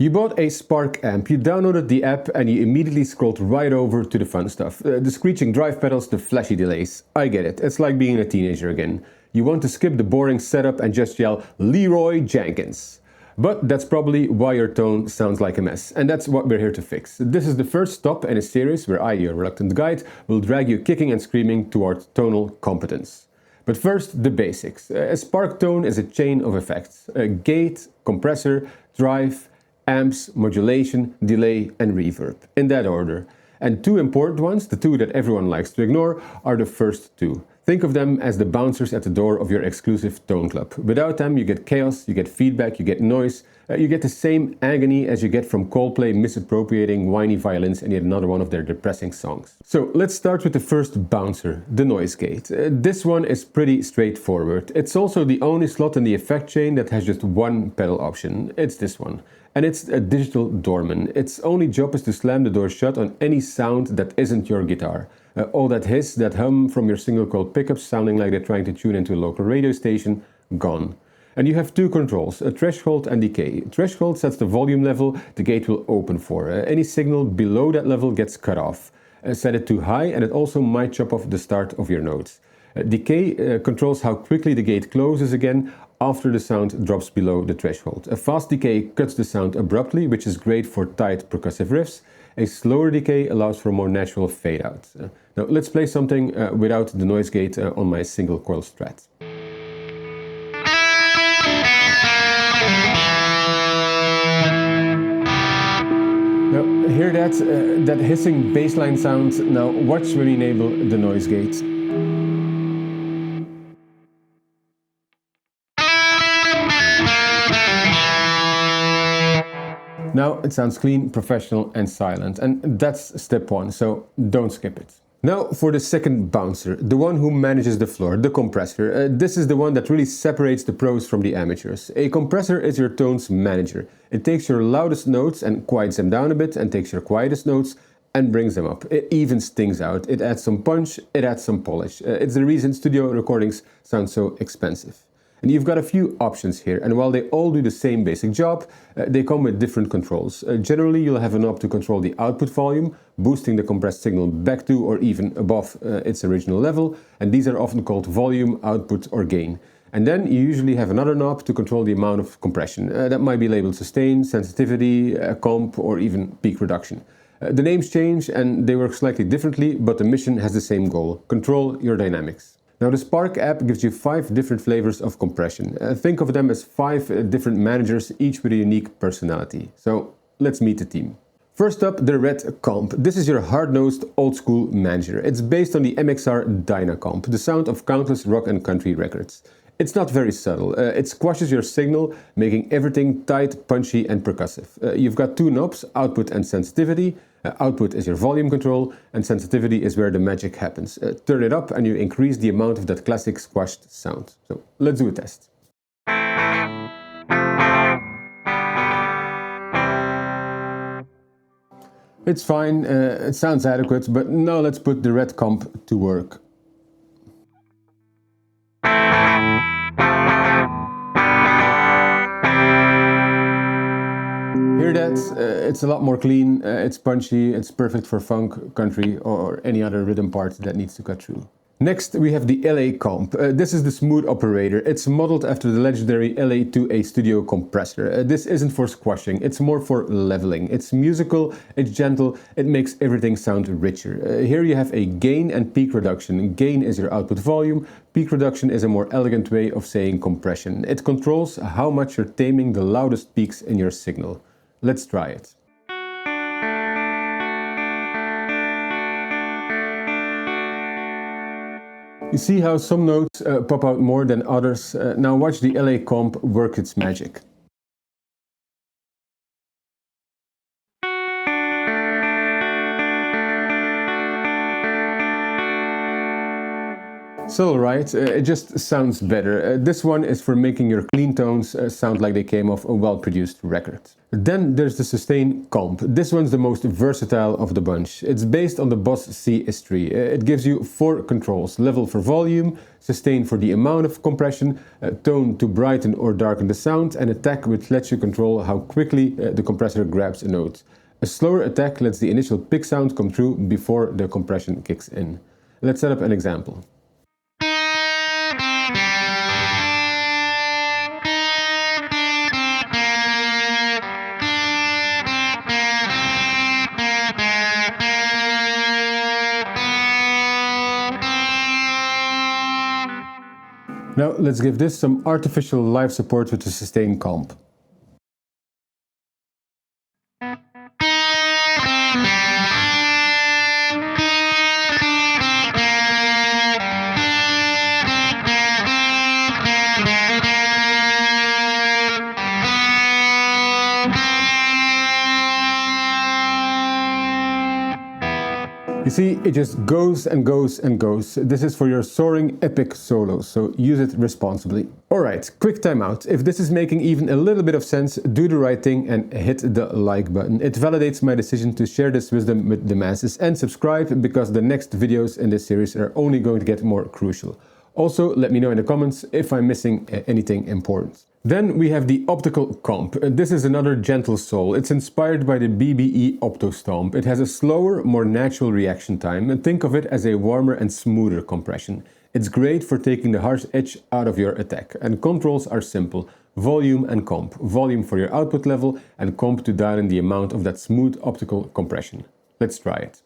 You bought a Spark amp, you downloaded the app and you immediately scrolled right over to the fun stuff. The screeching drive pedals, the flashy delays. I get it, it's like being a teenager again. You want to skip the boring setup and just yell, Leroy Jenkins. But that's probably why your tone sounds like a mess, and that's what we're here to fix. This is the first stop in a series where I, your reluctant guide, will drag you kicking and screaming toward tonal competence. But first, the basics. A Spark tone is a chain of effects. A gate, compressor, drive, amps, modulation, delay and reverb, in that order. And two important ones, the two that everyone likes to ignore, are the first two. Think of them as the bouncers at the door of your exclusive tone club. Without them you get chaos, you get feedback, you get noise, you get the same agony as you get from Coldplay misappropriating whiny violins in yet another one of their depressing songs. So let's start with the first bouncer, the noise gate. This one is pretty straightforward. It's also the only slot in the effect chain that has just one pedal option. It's this one. And it's a digital doorman. Its only job is to slam the door shut on any sound that isn't your guitar. All that hiss, that hum from your single coil pickups sounding like they're trying to tune into a local radio station, gone. And you have two controls, a threshold and decay. Threshold sets the volume level the gate will open for. Any signal below that level gets cut off. Set it too high and it also might chop off the start of your notes. Decay controls how quickly the gate closes again after the sound drops below the threshold. A fast decay cuts the sound abruptly, which is great for tight percussive riffs. A slower decay allows for a more natural fade out. Now let's play something without the noise gate on my single coil Strat. Now hear that hissing bassline sound. Now watch when we enable the noise gate. Now it sounds clean, professional and silent, and that's step one, so don't skip it. Now for the second bouncer, the one who manages the floor, the compressor. This is the one that really separates the pros from the amateurs. A compressor is your tone's manager. It takes your loudest notes and quiets them down a bit, and takes your quietest notes and brings them up. It evens things out, it adds some punch, it adds some polish. It's the reason studio recordings sound so expensive. And you've got a few options here, and while they all do the same basic job, they come with different controls. Generally, you'll have a knob to control the output volume, boosting the compressed signal back to or even above its original level, and these are often called volume, output or gain. And then you usually have another knob to control the amount of compression. That might be labeled sustain, sensitivity, comp or even peak reduction. The names change and they work slightly differently, but the mission has the same goal: control your dynamics. Now the Spark app gives you 5 different flavors of compression. Think of them as 5 different managers, each with a unique personality. So let's meet the team. First up, the Red Comp. This is your hard-nosed, old-school manager. It's based on the MXR Dynacomp, the sound of countless rock and country records. It's not very subtle. It squashes your signal, making everything tight, punchy and percussive. You've got 2 knobs, output and sensitivity. Output is your volume control and sensitivity is where the magic happens. Turn it up and you increase the amount of that classic squashed sound. So let's do a test. It's fine, it sounds adequate, but now let's put the Red Comp to work. Hear that? It's a lot more clean, it's punchy, it's perfect for funk, country or any other rhythm part that needs to cut through. Next we have the LA Comp. This is the smooth operator. It's modeled after the legendary LA2A Studio compressor. This isn't for squashing, it's more for leveling. It's musical, it's gentle, it makes everything sound richer. Here you have a gain and peak reduction. Gain is your output volume, peak reduction is a more elegant way of saying compression. It controls how much you're taming the loudest peaks in your signal. Let's try it. You see how some notes pop out more than others? Now watch the LA Comp work its magic. Still alright, it just sounds better. This one is for making your clean tones sound like they came off a well-produced record. Then there's the Sustain Comp. This one's the most versatile of the bunch. It's based on the Boss C-History. It gives you 4 controls: level for volume, sustain for the amount of compression, tone to brighten or darken the sound, and attack, which lets you control how quickly the compressor grabs a note. A slower attack lets the initial pick sound come through before the compression kicks in. Let's set up an example. Now let's give this some artificial live support with the Sustain Comp. You see, it just goes and goes and goes. This is for your soaring epic solos, so use it responsibly. Alright, quick timeout. If this is making even a little bit of sense, do the right thing and hit the like button. It validates my decision to share this wisdom with the masses, and subscribe because the next videos in this series are only going to get more crucial. Also, let me know in the comments if I'm missing anything important. Then we have the Optical Comp. This is another gentle soul. It's inspired by the BBE Opto Stomp. It has a slower, more natural reaction time, and think of it as a warmer and smoother compression. It's great for taking the harsh edge out of your attack, and controls are simple: volume and comp. Volume for your output level, and comp to dial in the amount of that smooth optical compression. Let's try it.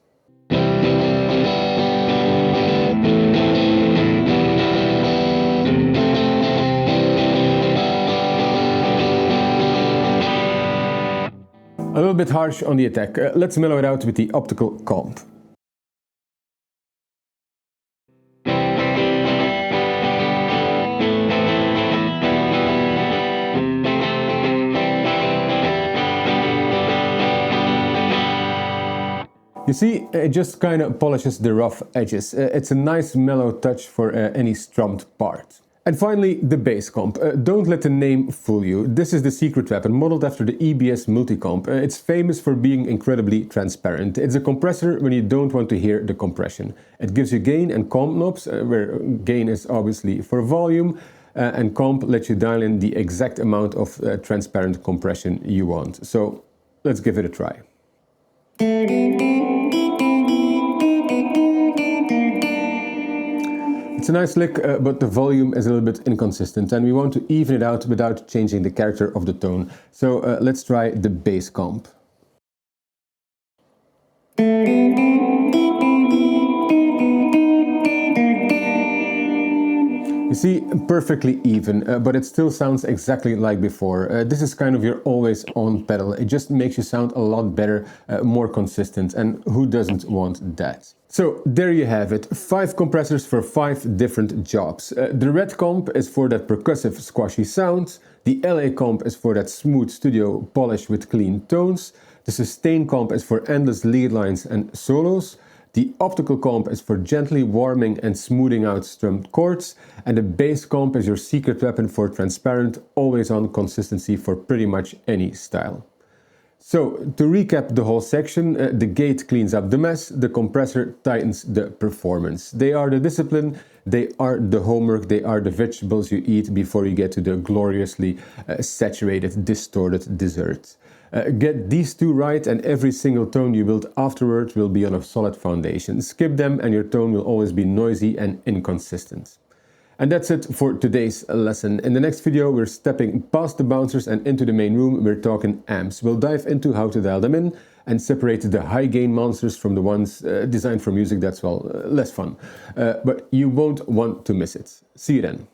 A little bit harsh on the attack. Let's mellow it out with the Optical Comp. You see, it just kind of polishes the rough edges. It's a nice mellow touch for any strummed part. And finally, the Bass Comp. Don't let the name fool you. This is the secret weapon, modeled after the EBS Multicomp. It's famous for being incredibly transparent. It's a compressor when you don't want to hear the compression. It gives you gain and comp knobs, where gain is obviously for volume, and comp lets you dial in the exact amount of transparent compression you want. So let's give it a try. It's a nice lick, but the volume is a little bit inconsistent, and we want to even it out without changing the character of the tone. So let's try the Bass Comp. You see, perfectly even, but it still sounds exactly like before. This is kind of your always on pedal. It just makes you sound a lot better, more consistent, and who doesn't want that? So there you have it, 5 compressors for 5 different jobs. The Red Comp is for that percussive squashy sound. The LA Comp is for that smooth studio polish with clean tones. The Sustain Comp is for endless lead lines and solos. The Optical Comp is for gently warming and smoothing out strummed chords, and the Bass Comp is your secret weapon for transparent, always-on consistency for pretty much any style. So, to recap the whole section, the gate cleans up the mess, the compressor tightens the performance. They are the discipline, they are the homework, they are the vegetables you eat before you get to the gloriously saturated, distorted dessert. Get these 2 right and every single tone you build afterward will be on a solid foundation. Skip them and your tone will always be noisy and inconsistent. And that's it for today's lesson. In the next video we're stepping past the bouncers and into the main room. We're talking amps. We'll dive into how to dial them in and separate the high gain monsters from the ones designed for music that's, well, less fun. But you won't want to miss it. See you then.